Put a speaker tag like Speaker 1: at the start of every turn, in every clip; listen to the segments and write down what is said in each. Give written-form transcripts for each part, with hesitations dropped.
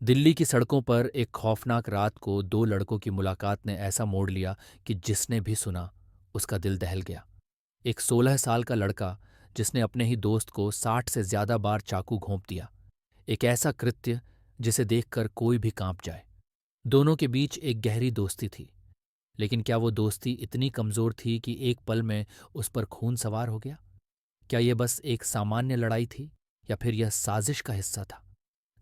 Speaker 1: दिल्ली की सड़कों पर एक खौफनाक रात को दो लड़कों की मुलाकात ने ऐसा मोड़ लिया कि जिसने भी सुना उसका दिल दहल गया। एक 16 साल का लड़का जिसने अपने ही दोस्त को 60 से ज्यादा बार चाकू घोंप दिया। एक ऐसा कृत्य जिसे देखकर कोई भी कांप जाए। दोनों के बीच एक गहरी दोस्ती थी, लेकिन क्या वो दोस्ती इतनी कमजोर थी कि एक पल में उस पर खून सवार हो गया? क्या ये बस एक सामान्य लड़ाई थी या फिर यह साजिश का हिस्सा था?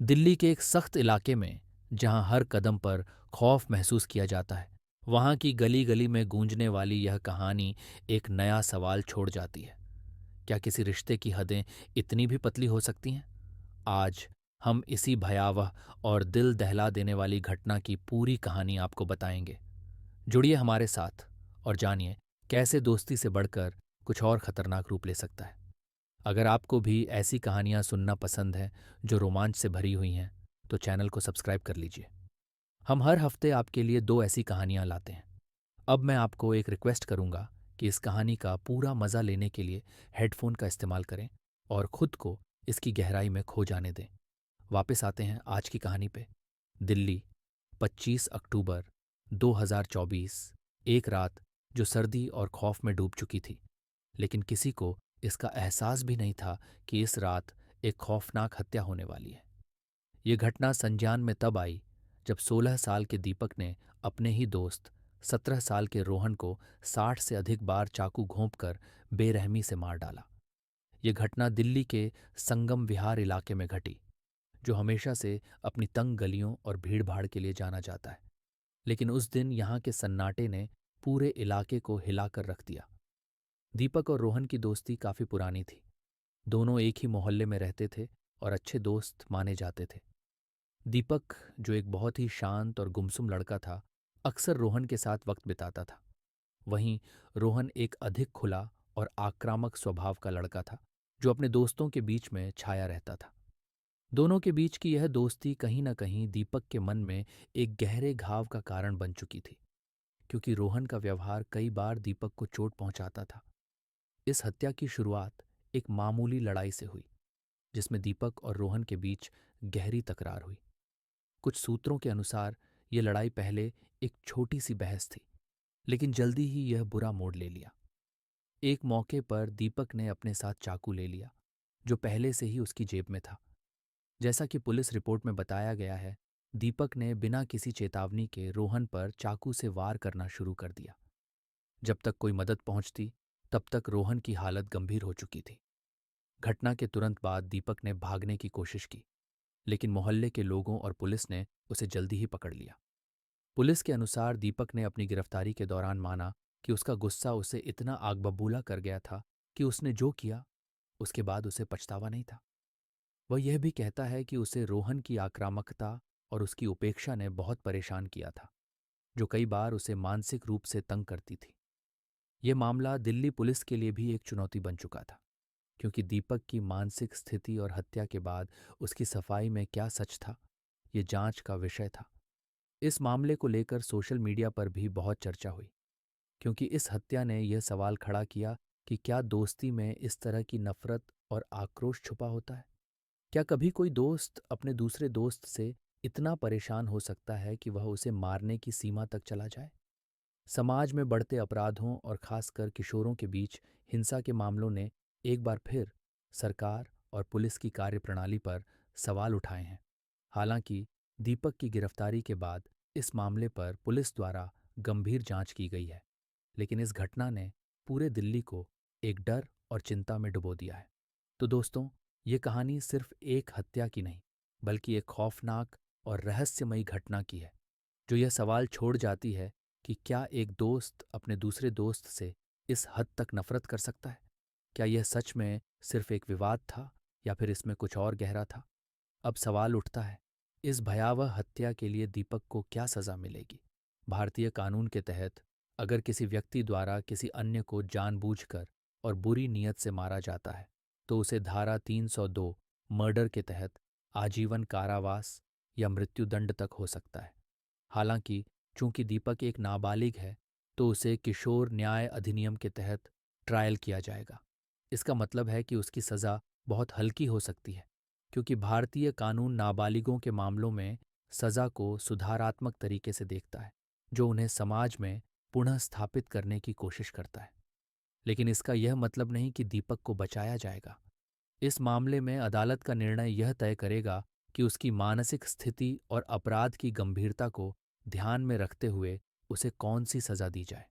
Speaker 1: दिल्ली के एक सख्त इलाके में, जहां हर कदम पर खौफ महसूस किया जाता है, वहां की गली गली में गूंजने वाली यह कहानी एक नया सवाल छोड़ जाती है। क्या किसी रिश्ते की हदें इतनी भी पतली हो सकती हैं? आज हम इसी भयावह और दिल दहला देने वाली घटना की पूरी कहानी आपको बताएंगे। जुड़िए हमारे साथ और जानिए कैसे दोस्ती से बढ़कर कुछ और खतरनाक रूप ले सकता है। अगर आपको भी ऐसी कहानियां सुनना पसंद है जो रोमांच से भरी हुई हैं, तो चैनल को सब्सक्राइब कर लीजिए। हम हर हफ्ते आपके लिए दो ऐसी कहानियां लाते हैं। अब मैं आपको एक रिक्वेस्ट करूंगा कि इस कहानी का पूरा मजा लेने के लिए हेडफोन का इस्तेमाल करें और खुद को इसकी गहराई में खो जाने दें। वापस आते हैं आज की कहानी पे। दिल्ली, 25 अक्टूबर 2024। एक रात जो सर्दी और खौफ में डूब चुकी थी, लेकिन किसी को इसका एहसास भी नहीं था कि इस रात एक खौफनाक हत्या होने वाली है। ये घटना संज्ञान में तब आई जब 16 साल के दीपक ने अपने ही दोस्त 17 साल के रोहन को 60 से अधिक बार चाकू घोंपकर बेरहमी से मार डाला। ये घटना दिल्ली के संगम विहार इलाके में घटी, जो हमेशा से अपनी तंग गलियों और भीड़भाड़ के लिए जाना जाता है। लेकिन उस दिन यहाँ के सन्नाटे ने पूरे इलाके को हिलाकर रख दिया। दीपक और रोहन की दोस्ती काफी पुरानी थी। दोनों एक ही मोहल्ले में रहते थे और अच्छे दोस्त माने जाते थे। दीपक, जो एक बहुत ही शांत और गुमसुम लड़का था, अक्सर रोहन के साथ वक्त बिताता था। वहीं रोहन एक अधिक खुला और आक्रामक स्वभाव का लड़का था, जो अपने दोस्तों के बीच में छाया रहता था। दोनों के बीच की यह दोस्ती कहीं न कहीं दीपक के मन में एक गहरे घाव का कारण बन चुकी थी, क्योंकि रोहन का व्यवहार कई बार दीपक को चोट पहुंचाता था। इस हत्या की शुरुआत एक मामूली लड़ाई से हुई, जिसमें दीपक और रोहन के बीच गहरी तकरार हुई। कुछ सूत्रों के अनुसार यह लड़ाई पहले एक छोटी सी बहस थी, लेकिन जल्दी ही यह बुरा मोड़ ले लिया। एक मौके पर दीपक ने अपने साथ चाकू ले लिया, जो पहले से ही उसकी जेब में था। जैसा कि पुलिस रिपोर्ट में बताया गया है, दीपक ने बिना किसी चेतावनी के रोहन पर चाकू से वार करना शुरू कर दिया। जब तक कोई मदद पहुंचती, तब तक रोहन की हालत गंभीर हो चुकी थी। घटना के तुरंत बाद दीपक ने भागने की कोशिश की, लेकिन मोहल्ले के लोगों और पुलिस ने उसे जल्दी ही पकड़ लिया। पुलिस के अनुसार दीपक ने अपनी गिरफ्तारी के दौरान माना कि उसका गुस्सा उसे इतना आग बबूला कर गया था कि उसने जो किया उसके बाद उसे पछतावा नहीं था। वह यह भी कहता है कि उसे रोहन की आक्रामकता और उसकी उपेक्षा ने बहुत परेशान किया था, जो कई बार उसे मानसिक रूप से तंग करती थी। यह मामला दिल्ली पुलिस के लिए भी एक चुनौती बन चुका था, क्योंकि दीपक की मानसिक स्थिति और हत्या के बाद उसकी सफाई में क्या सच था, ये जांच का विषय था। इस मामले को लेकर सोशल मीडिया पर भी बहुत चर्चा हुई, क्योंकि इस हत्या ने यह सवाल खड़ा किया कि क्या दोस्ती में इस तरह की नफरत और आक्रोश छुपा होता है? क्या कभी कोई दोस्त अपने दूसरे दोस्त से इतना परेशान हो सकता है कि वह उसे मारने की सीमा तक चला जाए? समाज में बढ़ते अपराधों और खासकर किशोरों के बीच हिंसा के मामलों ने एक बार फिर सरकार और पुलिस की कार्यप्रणाली पर सवाल उठाए हैं। हालांकि दीपक की गिरफ्तारी के बाद इस मामले पर पुलिस द्वारा गंभीर जांच की गई है, लेकिन इस घटना ने पूरे दिल्ली को एक डर और चिंता में डुबो दिया है। तो दोस्तों, ये कहानी सिर्फ एक हत्या की नहीं, बल्कि एक खौफनाक और रहस्यमयी घटना की है, जो यह सवाल छोड़ जाती है कि क्या एक दोस्त अपने दूसरे दोस्त से इस हद तक नफरत कर सकता है? क्या यह सच में सिर्फ एक विवाद था या फिर इसमें कुछ और गहरा था? अब सवाल उठता है, इस भयावह हत्या के लिए दीपक को क्या सजा मिलेगी? भारतीय कानून के तहत अगर किसी व्यक्ति द्वारा किसी अन्य को जानबूझकर और बुरी नीयत से मारा जाता है, तो उसे धारा 302 मर्डर के तहत आजीवन कारावास या मृत्युदंड तक हो सकता है। हालांकि चूंकि दीपक एक नाबालिग है, तो उसे किशोर न्याय अधिनियम के तहत ट्रायल किया जाएगा। इसका मतलब है कि उसकी सज़ा बहुत हल्की हो सकती है, क्योंकि भारतीय कानून नाबालिगों के मामलों में सजा को सुधारात्मक तरीके से देखता है, जो उन्हें समाज में पुनः स्थापित करने की कोशिश करता है। लेकिन इसका यह मतलब नहीं कि दीपक को बचाया जाएगा। इस मामले में अदालत का निर्णय यह तय करेगा कि उसकी मानसिक स्थिति और अपराध की गंभीरता को ध्यान में रखते हुए उसे कौन सी सजा दी जाए।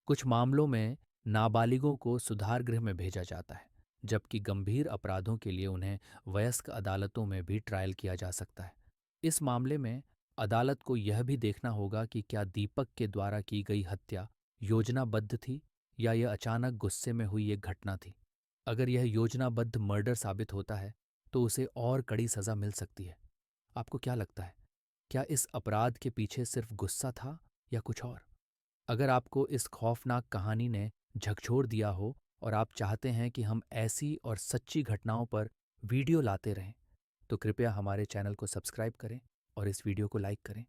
Speaker 1: कुछ मामलों में नाबालिगों को सुधार गृह में भेजा जाता है, जबकि गंभीर अपराधों के लिए उन्हें वयस्क अदालतों में भी ट्रायल किया जा सकता है। इस मामले में अदालत को यह भी देखना होगा कि क्या दीपक के द्वारा की गई हत्या योजनाबद्ध थी या यह अचानक गुस्से में हुई एक घटना थी। अगर यह योजनाबद्ध मर्डर साबित होता है तो उसे और कड़ी सजा मिल सकती है। आपको क्या लगता है, क्या इस अपराध के पीछे सिर्फ गुस्सा था या कुछ और? अगर आपको इस खौफनाक कहानी ने झकझोर दिया हो और आप चाहते हैं कि हम ऐसी और सच्ची घटनाओं पर वीडियो लाते रहें, तो कृपया हमारे चैनल को सब्सक्राइब करें और इस वीडियो को लाइक करें।